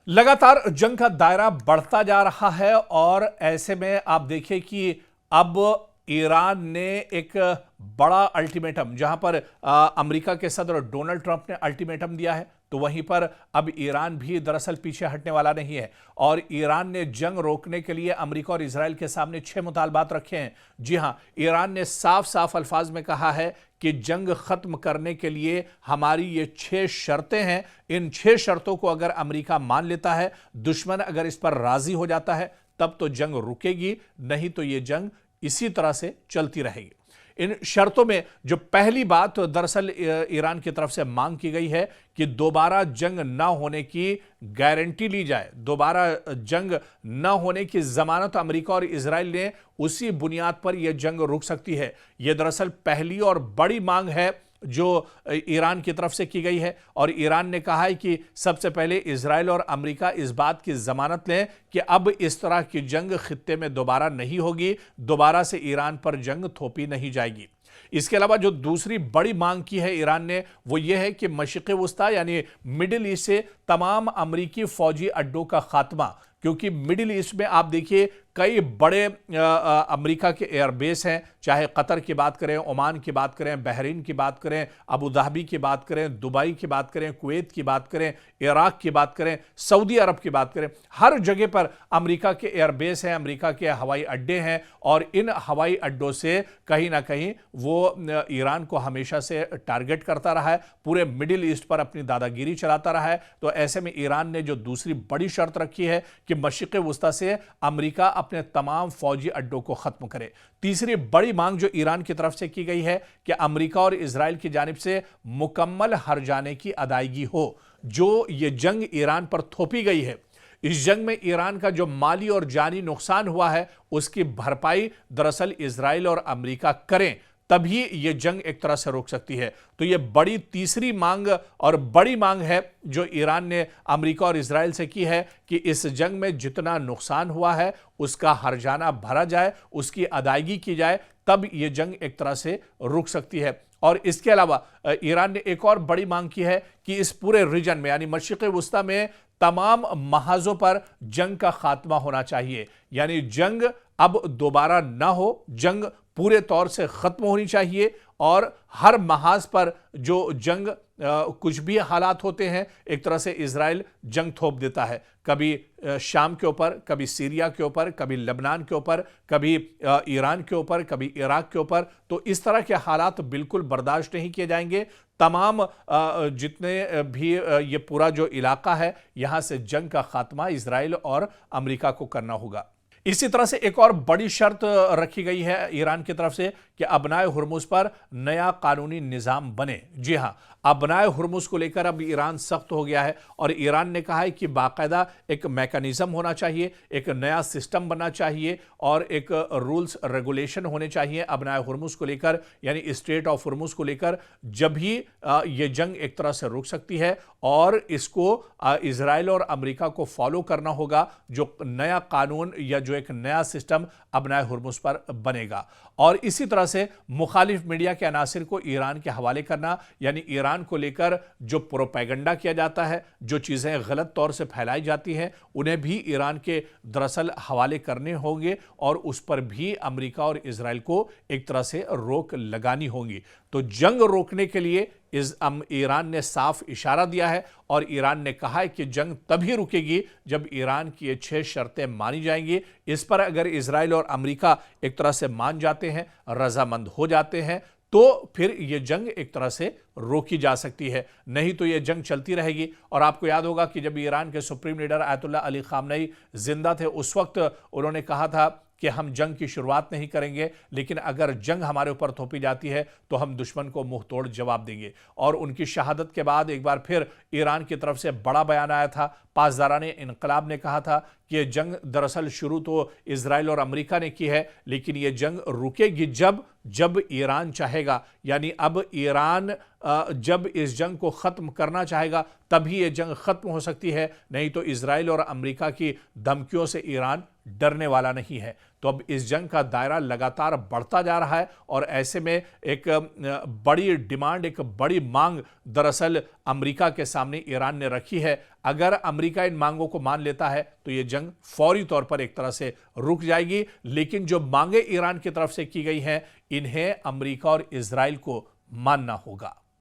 लगातार जंग का दायरा बढ़ता जा रहा है और ऐसे में आप देखिए कि अब ईरान ने एक बड़ा अल्टीमेटम, जहां पर अमेरिका के सदर डोनाल्ड ट्रंप ने अल्टीमेटम दिया है, तो वहीं पर अब ईरान भी दरअसल पीछे हटने वाला नहीं है। और ईरान ने जंग रोकने के लिए अमेरिका और इजराइल के सामने 6 मुतालबात रखे हैं। जी हां, ईरान ने साफ साफ अल्फाज में कहा है कि जंग खत्म करने के लिए हमारी ये 6 शर्तें हैं। इन 6 शर्तों को अगर अमेरिका मान लेता है, दुश्मन अगर इस पर राजी हो जाता है, तब तो जंग रुकेगी, नहीं तो ये जंग इसी तरह से चलती रहेगी। इन शर्तों में जो पहली बात दरअसल ईरान की तरफ से मांग की गई है कि दोबारा जंग न होने की गारंटी ली जाए, दोबारा जंग न होने की जमानत अमेरिका और इजराइल ने, उसी बुनियाद पर यह जंग रुक सकती है। यह दरअसल पहली और बड़ी मांग है जो ईरान की तरफ से की गई है। और ईरान ने कहा है कि सबसे पहले इजराइल और अमेरिका इस बात की जमानत लें कि अब इस तरह की जंग खित्ते में दोबारा नहीं होगी, दोबारा से ईरान पर जंग थोपी नहीं जाएगी। इसके अलावा जो दूसरी बड़ी मांग की है ईरान ने, वो ये है कि मशरिक़ वुस्ता यानी मिडिल ईस्ट से तमाम अमेरिकी फौजी अड्डों का खात्मा, क्योंकि मिडिल ईस्ट में आप देखिए कई बड़े अमेरिका के एयरबेस हैं, चाहे कतर की बात करें, ओमान की बात करें, बहरीन की बात करें, अबू धाबी की बात करें, दुबई की बात करें, कुवैत की बात करें, इराक की बात करें, सऊदी अरब की बात करें, हर जगह पर अमेरिका के एयरबेस हैं, अमेरिका के हवाई अड्डे हैं। और इन हवाई अड्डों से कहीं ना कहीं वो ईरान को हमेशा से टारगेट करता रहा है, पूरे मिडिल ईस्ट पर अपनी दादागिरी चलाता रहा है। तो ऐसे में ईरान ने जो दूसरी बड़ी शर्त रखी है कि मशरिक़ वुस्ता से अमेरिका अपने तमाम फौजी अड्डों को खत्म करे। तीसरी बड़ी मांग जो ईरान की तरफ से की गई है कि अमेरिका और इजराइल की जानिब से मुकम्मल हर्जाने की अदायगी हो। जो ये जंग ईरान पर थोपी गई है, इस जंग में ईरान का जो माली और जानी नुकसान हुआ है, उसकी भरपाई दरअसल इजराइल और अमेरिका करें, तभी यह जंग एक तरह से रोक सकती है। तो यह बड़ी तीसरी मांग और बड़ी मांग है जो ईरान ने अमेरिका और इजराइल से की है कि इस जंग में जितना नुकसान हुआ है उसका हर्जाना भरा जाए, उसकी अदायगी की जाए, तब यह जंग एक तरह से रुक सकती है। और इसके अलावा ईरान ने एक और बड़ी मांग की है कि इस पूरे रीजन में यानी मशरिक़ वुस्ता में तमाम महाजों पर जंग का खात्मा होना चाहिए। यानी जंग अब दोबारा ना हो, जंग पूरे तौर से खत्म होनी चाहिए। और हर महाज पर जो जंग कुछ भी हालात होते हैं, एक तरह से इजराइल जंग थोप देता है, कभी शाम के ऊपर, कभी सीरिया के ऊपर, कभी लेबनान के ऊपर, कभी ईरान के ऊपर, कभी इराक के ऊपर। तो इस तरह के हालात बिल्कुल बर्दाश्त नहीं किए जाएंगे। तमाम जितने भी ये पूरा जो इलाका है, यहां से जंग का खात्मा इजराइल और अमेरिका को करना होगा। इसी तरह से एक और बड़ी शर्त रखी गई है ईरान की तरफ से कि अबनाए हुर्मुज पर नया कानूनी निजाम बने। जी हां, अबनाए हुर्मुज को लेकर अब ईरान सख्त हो गया है और ईरान ने कहा है कि बाकायदा एक मैकेनिज्म होना चाहिए, एक नया सिस्टम बनना चाहिए और एक रूल्स रेगुलेशन होने चाहिए अबनाए हुर्मुज को लेकर, यानी स्ट्रेट ऑफ हुर्मुज को लेकर। जब ही ये जंग एक तरह से रुक सकती है और इसको इजराइल और अमेरिका को फॉलो करना होगा, जो नया कानून या जो एक नया सिस्टम अबनाए हुर्मुज पर बनेगा। और इसी तरह से मुखालिफ मीडिया के अनासिर को ईरान के हवाले करना, यानी ईरान को लेकर जो प्रोपेगेंडा किया जाता है, जो चीज़ें गलत तौर से फैलाई जाती हैं, उन्हें भी ईरान के दरअसल हवाले करने होंगे और उस पर भी अमेरिका और इजराइल को एक तरह से रोक लगानी होगी। तो जंग रोकने के लिए ईरान ने साफ इशारा दिया है और ईरान ने कहा है कि जंग तभी रुकेगी जब ईरान की ये 6 शर्तें मानी जाएंगी। इस पर अगर इजराइल और अमेरिका एक तरह से मान जाते हैं, रजामंद हो जाते हैं, तो फिर यह जंग एक तरह से रोकी जा सकती है, नहीं तो यह जंग चलती रहेगी। और आपको याद होगा कि जब ईरान के supreme leader Ayatollah Ali Khamenei जिंदा थे, उस वक्त उन्होंने कहा था कि हम जंग की शुरुआत नहीं करेंगे, लेकिन अगर जंग हमारे ऊपर थोपी जाती है तो हम दुश्मन को मुंह तोड़ जवाब देंगे। और उनकी शहादत के बाद एक बार फिर ईरान की तरफ से बड़ा बयान आया था। पासदाराने इनकलाब ने कहा था कि यह जंग दरअसल शुरू तो इजराइल और अमेरिका ने की है, लेकिन यह जंग रुकेगी जब ईरान चाहेगा। यानी अब ईरान जब इस जंग को खत्म करना चाहेगा तभी यह जंग खत्म हो सकती है, नहीं तो इजराइल और अमेरिका की धमकियों से ईरान डरने वाला नहीं है। तो तो अब इस जंग का दायरा लगातार बढ़ता जा रहा है और ऐसे में एक बड़ी डिमांड, एक बड़ी मांग दरअसल अमेरिका के सामने ईरान ने रखी है। अगर अमेरिका इन मांगों को मान लेता है तो यह जंग फौरी तौर पर एक तरह से रुक जाएगी, लेकिन जो मांगे ईरान की तरफ से की गई हैं, इन्हें अमेरिका और इजराइल को मानना होगा।